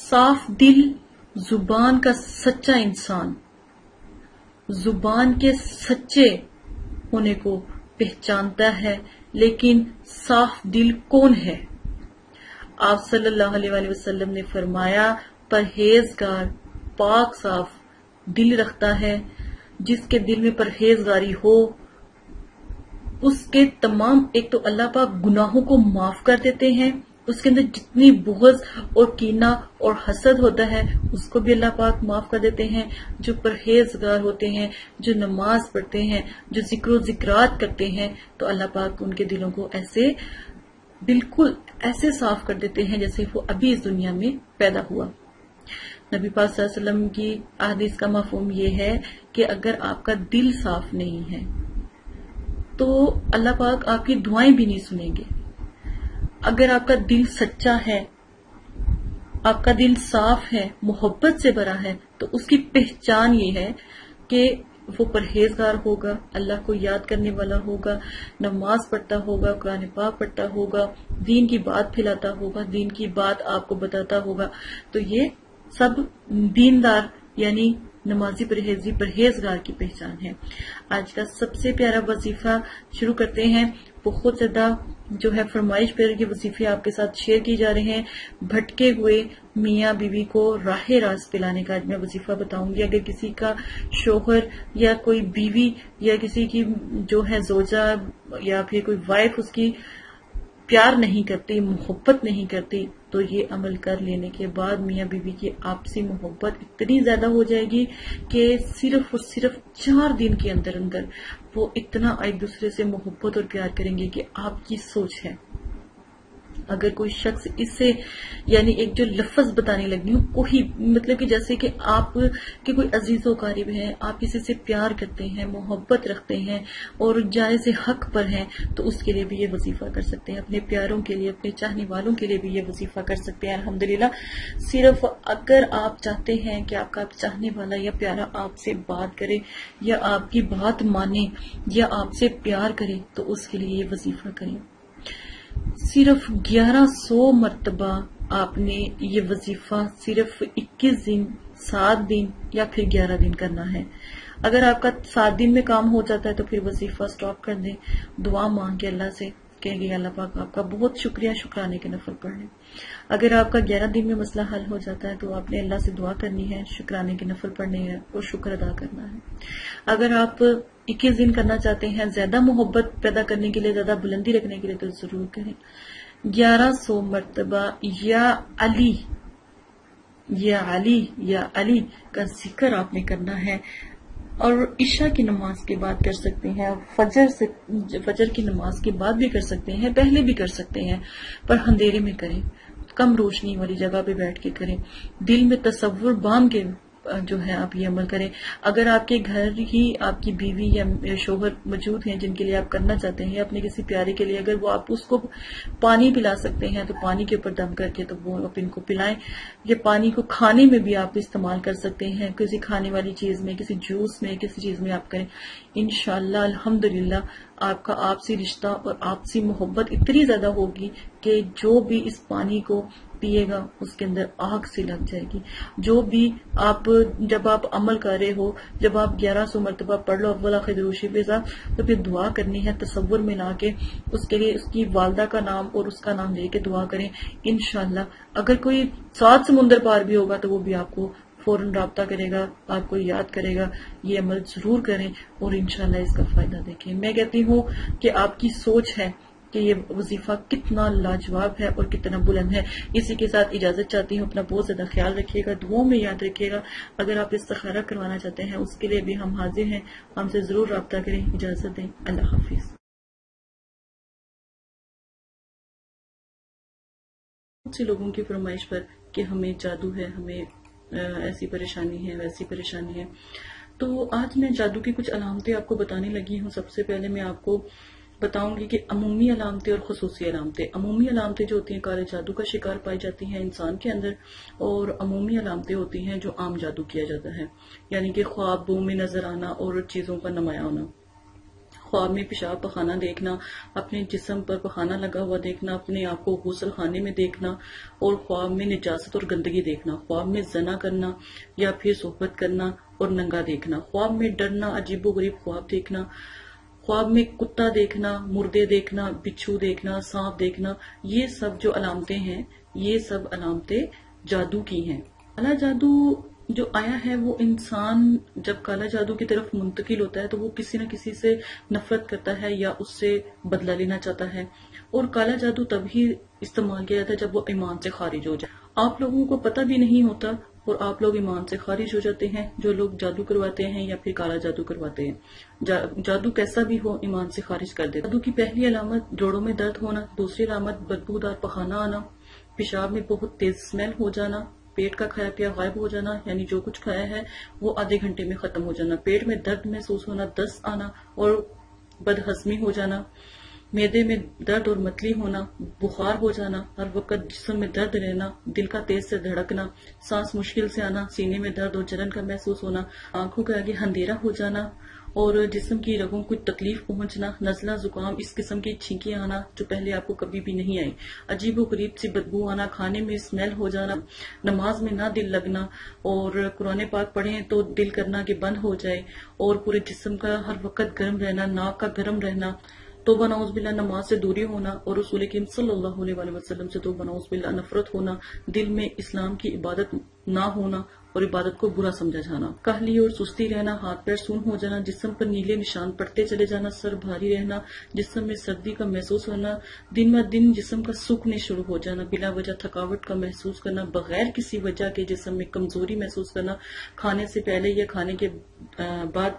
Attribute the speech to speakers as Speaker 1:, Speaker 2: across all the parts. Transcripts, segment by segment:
Speaker 1: صاف دل زبان کا سچا انسان زبان کے سچے ہونے کو پہچانتا ہے، لیکن صاف دل کون ہے؟ آپ صلی اللہ علیہ وآلہ وسلم نے فرمایا پرہیزگار پاک صاف دل رکھتا ہے، جس کے دل میں پرہیزگاری ہو اس کے تمام، ایک تو اللہ پاک گناہوں کو معاف کر دیتے ہیں، اس کے اندر جتنی بغض اور کینہ اور حسد ہوتا ہے اس کو بھی اللہ پاک معاف کر دیتے ہیں۔ جو پرہیزگار ہوتے ہیں، جو نماز پڑھتے ہیں، جو ذکر و ذکرات کرتے ہیں، تو اللہ پاک ان کے دلوں کو ایسے بالکل ایسے صاف کر دیتے ہیں جیسے وہ ابھی اس دنیا میں پیدا ہوا۔ نبی پاک صلی اللہ علیہ وسلم کی احادیث کا مفہوم یہ ہے کہ اگر آپ کا دل صاف نہیں ہے تو اللہ پاک آپ کی دعائیں بھی نہیں سنیں گے۔ اگر آپ کا دل سچا ہے، آپ کا دل صاف ہے، محبت سے بھرا ہے، تو اس کی پہچان یہ ہے کہ وہ پرہیزگار ہوگا، اللہ کو یاد کرنے والا ہوگا، نماز پڑھتا ہوگا، قرآن پاک پڑھتا ہوگا، دین کی بات پھیلاتا ہوگا، دین کی بات آپ کو بتاتا ہوگا۔ تو یہ سب دیندار یعنی نمازی پرہیزگار کی پہچان ہے۔ آج کا سب سے پیارا وظیفہ شروع کرتے ہیں۔ بہت زیادہ جو ہے فرمائش پر یہ وظیفے آپ کے ساتھ شیئر کی جا رہے ہیں۔ بھٹکے ہوئے میاں بیوی کو راہ راست پلانے کا آج میں وظیفہ بتاؤں گی۔ اگر کسی کا شوہر یا کوئی بیوی یا کسی کی جو ہے زوجہ یا پھر کوئی وائف اس کی پیار نہیں کرتی، محبت نہیں کرتی، تو یہ عمل کر لینے کے بعد میاں بیوی کی آپسی محبت اتنی زیادہ ہو جائے گی کہ صرف اور صرف 4 دن کے اندر وہ اتنا ایک دوسرے سے محبت اور پیار کریں گے کہ آپ کی سوچ ہے۔ اگر کوئی شخص اس سے یعنی ایک جو لفظ بتانے لگی ہوں، کوئی مطلب کہ جیسے کہ آپ کے کوئی عزیز و قریب ہیں، آپ کسی سے پیار کرتے ہیں، محبت رکھتے ہیں اور جائز حق پر ہیں، تو اس کے لیے بھی یہ وظیفہ کر سکتے ہیں۔ اپنے پیاروں کے لیے، اپنے چاہنے والوں کے لیے بھی یہ وظیفہ کر سکتے ہیں۔ الحمدللہ صرف اگر آپ چاہتے ہیں کہ آپ کا چاہنے والا یا پیارا آپ سے بات کرے یا آپ کی بات مانے یا آپ سے پیار کرے، تو اس کے لیے یہ وظیفہ کریں۔ صرف 1100 مرتبہ آپ نے یہ وظیفہ صرف 21 دن، 7 دن یا پھر 11 دن کرنا ہے۔ اگر آپ کا 7 دن میں کام ہو جاتا ہے تو پھر وظیفہ سٹاپ کر دیں، دعا مانگ کے اللہ سے کہیں گے اللہ پاک آپ کا بہت شکریہ، شکرانے کے نفل پڑھ لیں۔ اگر آپ کا 11 دن میں مسئلہ حل ہو جاتا ہے تو آپ نے اللہ سے دعا کرنی ہے، شکرانے کے نفل پڑھنے ہیں اور شکر ادا کرنا ہے۔ اگر آپ 21 دن کرنا چاہتے ہیں زیادہ محبت پیدا کرنے کے لیے، زیادہ بلندی رکھنے کے لیے، تو ضرور کریں۔ 1100 مرتبہ یا علی یا علی یا علی کا ذکر آپ نے کرنا ہے، اور عشاء کی نماز کے بعد کر سکتے ہیں، فجر کی نماز کے بعد بھی کر سکتے ہیں، پہلے بھی کر سکتے ہیں، پر اندھیرے میں کریں، کم روشنی والی جگہ پہ بیٹھ کے کریں، دل میں تصور باندھ کے جو ہے آپ یہ عمل کریں۔ اگر آپ کے گھر ہی آپ کی بیوی یا شوہر موجود ہیں جن کے لیے آپ کرنا چاہتے ہیں، اپنے کسی پیارے کے لیے، اگر وہ آپ اس کو پانی پلا سکتے ہیں تو پانی کے اوپر دم کر کے تو وہ آپ ان کو پلائیں۔ یہ پانی کو کھانے میں بھی آپ استعمال کر سکتے ہیں، کسی کھانے والی چیز میں، کسی جوس میں، کسی چیز میں آپ کریں۔ انشاءاللہ الحمدللہ آپ کا آپسی رشتہ اور آپسی محبت اتنی زیادہ ہوگی کہ جو بھی اس پانی کو پیے گا اس کے اندر آگ سے لگ جائے گی۔ جو بھی آپ جب آپ عمل کر رہے ہو، جب آپ 1100 مرتبہ پڑھ لو اول آخر درود شریف کے ساتھ، تو پھر دعا کرنی ہے تصور میں لا کے، اس کے لیے اس کی والدہ کا نام اور اس کا نام لے کے دعا کریں۔ انشاءاللہ اگر کوئی 7 سمندر پار بھی ہوگا تو وہ بھی آپ کو فوراً رابطہ کرے گا، آپ کو یاد کرے گا۔ یہ عمل ضرور کریں اور انشاءاللہ اس کا فائدہ دیکھیں۔ میں کہتی ہوں کہ آپ کی سوچ ہے کہ یہ وظیفہ کتنا لاجواب ہے اور کتنا بلند ہے۔ اسی کے ساتھ اجازت چاہتی ہوں، اپنا بہت زیادہ خیال رکھیے گا، دعاؤں میں یاد رکھیے گا۔ اگر آپ استخارہ کروانا چاہتے ہیں اس کے لیے بھی ہم حاضر ہیں، ہم سے ضرور رابطہ کریں۔ اجازت دیں، اللہ حافظ۔ بہت سے لوگوں کی فرمائش پر کہ ہمیں جادو ہے، ہمیں ایسی پریشانی ہے، ویسی پریشانی ہے، تو آج میں جادو کی کچھ علامتیں آپ کو بتانے لگی ہوں۔ سب سے پہلے میں آپ کو بتاؤں گی کہ عمومی علامتیں اور خصوصی علامتیں۔ عمومی علامتیں جو ہوتی ہیں کالے جادو کا شکار پائی جاتی ہیں انسان کے اندر، اور عمومی علامتیں ہوتی ہیں جو عام جادو کیا جاتا ہے، یعنی کہ خوابوں میں نظر آنا اور چیزوں کا نمایاں ہونا۔ خواب میں پیشاب پخانہ دیکھنا، اپنے جسم پر پخانہ لگا ہوا دیکھنا، اپنے آپ کو غسل خانے میں دیکھنا، اور خواب میں نجاست اور گندگی دیکھنا، خواب میں زنا کرنا یا پھر صحبت کرنا اور ننگا دیکھنا، خواب میں ڈرنا، عجیب و غریب خواب دیکھنا، خواب میں کتا دیکھنا، مردے دیکھنا، بچھو دیکھنا، سانپ دیکھنا، یہ سب جو علامتیں ہیں یہ سب علامتیں جادو کی ہیں۔ کالا جادو جو آیا ہے وہ انسان جب کالا جادو کی طرف منتقل ہوتا ہے تو وہ کسی نہ کسی سے نفرت کرتا ہے یا اس سے بدلہ لینا چاہتا ہے، اور کالا جادو تب ہی استعمال کیا جاتا ہے جب وہ ایمان سے خارج ہو جائے۔ آپ لوگوں کو پتہ بھی نہیں ہوتا اور آپ لوگ ایمان سے خارج ہو جاتے ہیں، جو لوگ جادو کرواتے ہیں یا پھر کالا جادو کرواتے ہیں۔ جادو کیسا بھی ہو ایمان سے خارج کر دیتا۔ جادو کی پہلی علامت جوڑوں میں درد ہونا، دوسری علامت بدبودار پخانہ آنا، پیشاب میں بہت تیز اسمیل ہو جانا، پیٹ کا کھایا پیا غائب ہو جانا، یعنی جو کچھ کھایا ہے وہ آدھے گھنٹے میں ختم ہو جانا، پیٹ میں درد محسوس ہونا، دست آنا اور بدہضمی ہو جانا، معدے میں درد اور متلی ہونا، بخار ہو جانا، ہر وقت جسم میں درد رہنا، دل کا تیز سے دھڑکنا، سانس مشکل سے آنا، سینے میں درد اور جلن کا محسوس ہونا، آنکھوں کے آگے اندھیرا ہو جانا اور جسم کی رگوں کو تکلیف پہنچنا، نزلہ زکام، اس قسم کی چھینکیں آنا جو پہلے آپ کو کبھی بھی نہیں آئی، عجیب و غریب سی بدبو آنا، کھانے میں اسمیل ہو جانا، نماز میں نہ دل لگنا، اور قرآن پاک پڑھیں تو دل کرنا کہ بند ہو جائے، اور پورے جسم کا ہر وقت گرم رہنا، ناک کا گرم رہنا، توبہ نعوذ باللہ نماز سے دوری ہونا، اور رسول کریم صلی اللہ علیہ وآلہ وسلم سے توبہ نعوذ باللہ نفرت ہونا، دل میں اسلام کی عبادت نہ ہونا اور عبادت کو برا سمجھا جانا، کاہلی اور سستی رہنا، ہاتھ پیر سون ہو جانا، جسم پر نیلے نشان پڑتے چلے جانا، سر بھاری رہنا، جسم میں سردی کا محسوس ہونا، دن ب دن جسم کا سوکھنے شروع ہو جانا، بلا وجہ تھکاوٹ کا محسوس کرنا، بغیر کسی وجہ کے جسم میں کمزوری محسوس کرنا، کھانے سے پہلے یا کھانے کے بعد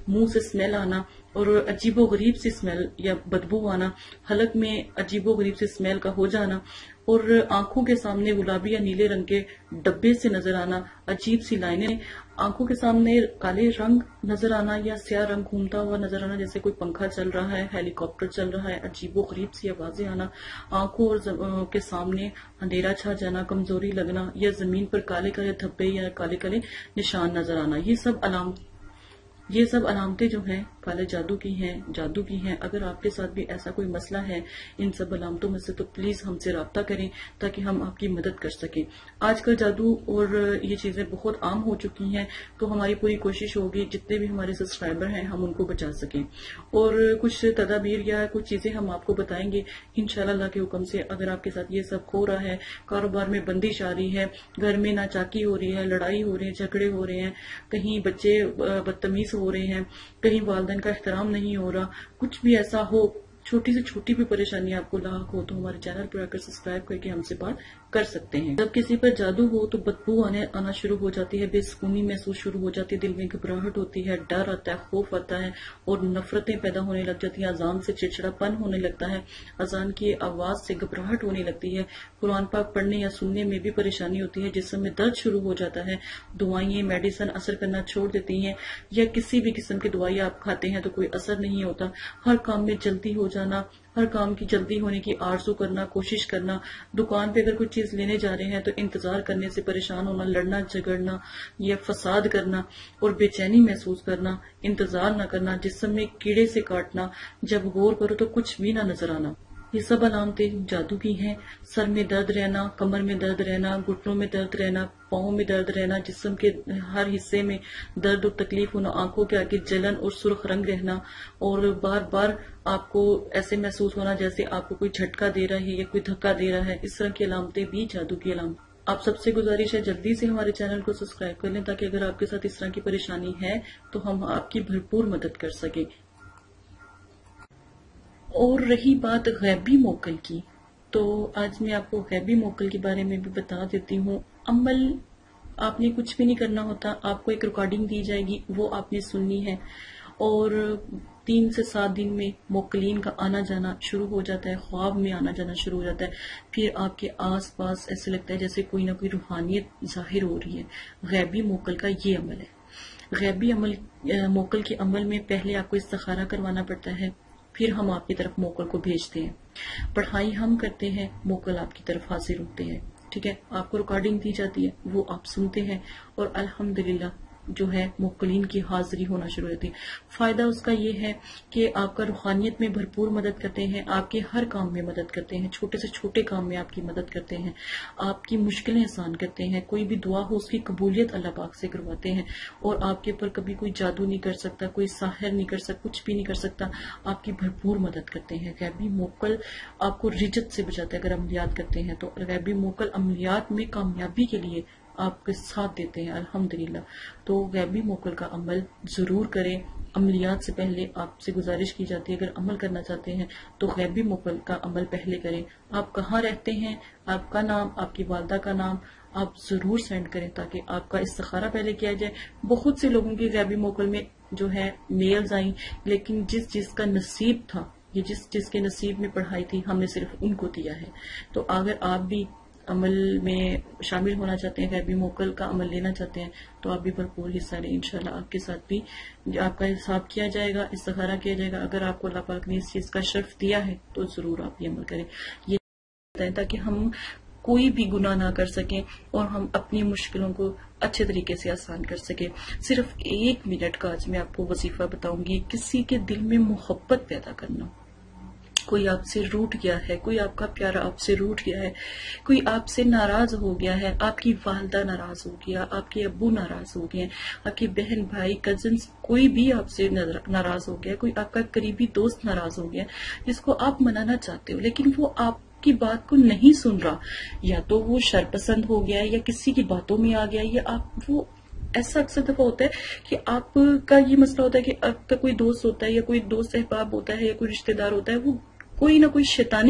Speaker 1: منہ سے اسمیل آنا اور عجیب و غریب سی اسمیل یا بدبو آنا، حلق میں عجیب و غریب سی اسمیل کا ہو جانا، اور آنکھوں کے سامنے گلابی یا نیلے رنگ کے ڈبے سے نظر آنا، عجیب سی لائنیں، آنکھوں کے سامنے کالے رنگ نظر آنا یا سیاہ رنگ گھومتا ہوا نظر آنا، جیسے کوئی پنکھا چل رہا ہے، ہیلی کاپٹر چل رہا ہے، عجیب و غریب سی آوازیں آنا، آنکھوں اور کے سامنے اندھیرا چھا جانا، کمزوری لگنا یا زمین پر کالے کالے دھبے یا کالے کالے نشان نظر آنا، یہ سب علامتیں جو ہیں کالے جادو کی ہیں، جادو کی ہیں۔ اگر آپ کے ساتھ بھی ایسا کوئی مسئلہ ہے ان سب علامتوں میں سے تو پلیز ہم سے رابطہ کریں تاکہ ہم آپ کی مدد کر سکیں۔ آج کل جادو اور یہ چیزیں بہت عام ہو چکی ہیں، تو ہماری پوری کوشش ہوگی جتنے بھی ہمارے سبسکرائبر ہیں ہم ان کو بچا سکیں، اور کچھ تدابیر یا کچھ چیزیں ہم آپ کو بتائیں گے انشاءاللہ اللہ کے حکم سے۔ اگر آپ کے ساتھ یہ سب ہو رہا ہے، کاروبار میں بندش آ رہی ہے، گھر میں ناچاکی ہو رہی ہے، لڑائی ہو رہی ہے، جھگڑے ہو رہے ہیں، کہیں بچے بدتمیز ہو رہے ہیں، کہیں والدین کا احترام نہیں ہو رہا، کچھ بھی ایسا ہو، چھوٹی سے چھوٹی بھی پریشانی آپ کو لاحق ہو تو ہمارے چینل پر آ کر سبسکرائب کر کے ہم سے بات کر سکتے ہیں۔ جب کسی پر جادو ہو تو بدبو آنا شروع ہو جاتی ہے، بے سکونی محسوس شروع ہو جاتی ہے، دل میں گھبراہٹ ہوتی ہے، ڈر آتا ہے، خوف آتا ہے اور نفرتیں پیدا ہونے لگ جاتی ہیں، اذان سے چڑچڑا پن ہونے لگتا ہے، اذان کی آواز سے گھبراہٹ ہونے لگتی ہے، قرآن پاک پڑھنے یا سننے میں بھی پریشانی ہوتی ہے، جسم میں درد شروع ہو جاتا ہے، دوائیں میڈیسن اثر کرنا چھوڑ دیتی ہیں، یا کسی بھی قسم کی دوائی آپ کھاتے ہیں تو کوئی اثر نہیں ہوتا، ہر کام میں جلدی ہو جانا، ہر کام کی جلدی ہونے کی آرزو کرنا، کوشش کرنا، دکان پہ اگر کوئی چیز لینے جا رہے ہیں تو انتظار کرنے سے پریشان ہونا، لڑنا جھگڑنا یا فساد کرنا اور بے چینی محسوس کرنا، انتظار نہ کرنا، جسم میں کیڑے سے کاٹنا، جب غور کرو تو کچھ بھی نہ نظر آنا، یہ سب علامتیں جادو کی ہیں۔ سر میں درد رہنا، کمر میں درد رہنا، گھٹنوں میں درد رہنا، پاؤں میں درد رہنا، جسم کے ہر حصے میں درد اور تکلیف ہونا، آنکھوں کے آگے جلن اور سرخ رنگ رہنا، اور بار بار آپ کو ایسے محسوس ہونا جیسے آپ کو کوئی جھٹکا دے رہا ہے یا کوئی دھکا دے رہا ہے، اس طرح کی علامتیں بھی جادو کی علامت۔ آپ سب سے گزارش ہے جلدی سے ہمارے چینل کو سبسکرائب کر لیں تاکہ اگر آپ کے ساتھ اس طرح کی پریشانی ہے تو ہم آپ کی بھرپور مدد کر سکیں۔ اور رہی بات غیبی موکل کی، تو آج میں آپ کو غیبی موکل کے بارے میں بھی بتا دیتی ہوں۔ عمل آپ نے کچھ بھی نہیں کرنا ہوتا، آپ کو ایک ریکارڈنگ دی جائے گی، وہ آپ نے سننی ہے، اور 3 سے 7 دن میں موکلین کا آنا جانا شروع ہو جاتا ہے، خواب میں آنا جانا شروع ہو جاتا ہے، پھر آپ کے آس پاس ایسے لگتا ہے جیسے کوئی نہ کوئی روحانیت ظاہر ہو رہی ہے۔ غیبی موکل کا یہ عمل ہے۔ غیبی موکل کے عمل میں پہلے آپ کو استخارہ کروانا پڑتا ہے، پھر ہم آپ کی طرف موکل کو بھیجتے ہیں، پڑھائی ہم کرتے ہیں، موکل آپ کی طرف حاضر ہوتے ہیں، ٹھیک ہے، آپ کو ریکارڈنگ دی جاتی ہے، وہ آپ سنتے ہیں، اور الحمدللہ جو ہے موکلین کی حاضری ہونا شروع ہوتی ہے۔ فائدہ اس کا یہ ہے کہ آپ کا روحانیت میں بھرپور مدد کرتے ہیں، آپ کے ہر کام میں مدد کرتے ہیں، چھوٹے سے چھوٹے کام میں آپ کی مدد کرتے ہیں، آپ کی مشکلیں آسان کرتے ہیں، کوئی بھی دعا ہو اس کی قبولیت اللہ پاک سے کرواتے ہیں، اور آپ کے اوپر کبھی کوئی جادو نہیں کر سکتا، کوئی ساحر نہیں کر سکتا، کچھ بھی نہیں کر سکتا، آپ کی بھرپور مدد کرتے ہیں۔ غیبی موکل آپ کو رجت سے بچاتے ہیں۔ اگر عملیات کرتے ہیں تو غیبی موکل عملیات میں کامیابی کے لیے آپ کے ساتھ دیتے ہیں، الحمدللہ۔ تو غیبی موکل کا عمل ضرور کریں۔ عملیات سے پہلے آپ سے گزارش کی جاتی ہے اگر عمل کرنا چاہتے ہیں تو غیبی موکل کا عمل پہلے کریں۔ آپ کہاں رہتے ہیں، آپ کا نام، آپ کی والدہ کا نام آپ ضرور سینڈ کریں تاکہ آپ کا استخارہ پہلے کیا جائے۔ بہت سے لوگوں کی غیبی موکل میں جو ہے میلز آئیں، لیکن جس کا نصیب تھا، یہ جس کے نصیب میں پڑھائی تھی، ہم نے صرف ان کو دیا ہے۔ تو اگر آپ بھی عمل میں شامل ہونا چاہتے ہیں، غیبی موکل کا عمل لینا چاہتے ہیں، تو آپ بھی بھرپور حصہ لیں۔ انشاءاللہ آپ کے ساتھ بھی آپ کا حساب کیا جائے گا، استخارہ کیا جائے گا۔ اگر آپ کو اللہ پاک نے اس چیز کا شرف دیا ہے تو ضرور آپ یہ عمل کریں، یہ تاکہ ہم کوئی بھی گناہ نہ کر سکیں اور ہم اپنی مشکلوں کو اچھے طریقے سے آسان کر سکیں۔ صرف 1 منٹ کا آج میں آپ کو وظیفہ بتاؤں گی، کسی کے دل میں محبت پیدا کرنا۔ کوئی آپ سے روٹھ گیا ہے، کوئی آپ کا پیارا آپ سے روٹھ گیا ہے، کوئی آپ سے ناراض ہو گیا ہے، آپ کی والدہ ناراض ہو گیا، آپ کے ابو ناراض ہو گئے، آپ کی بہن بھائی کزنز کوئی بھی آپ سے ناراض ہو گیا، کوئی آپ کا قریبی دوست ناراض ہو گیا جس کو آپ منانا چاہتے ہو لیکن وہ آپ کی بات کو نہیں سن رہا، یا تو وہ شرپسند ہو گیا یا کسی کی باتوں میں آ گیا، یا آپ وہ ایسا اکثر دفعہ ہوتا ہے کہ آپ کا یہ مسئلہ ہوتا ہے کہ آپ کا کوئی دوست ہوتا ہے یا کوئی دوست احباب ہوتا ہے یا کوئی رشتہ دار ہوتا ہے، وہ کوئی نہ کوئی شیطانی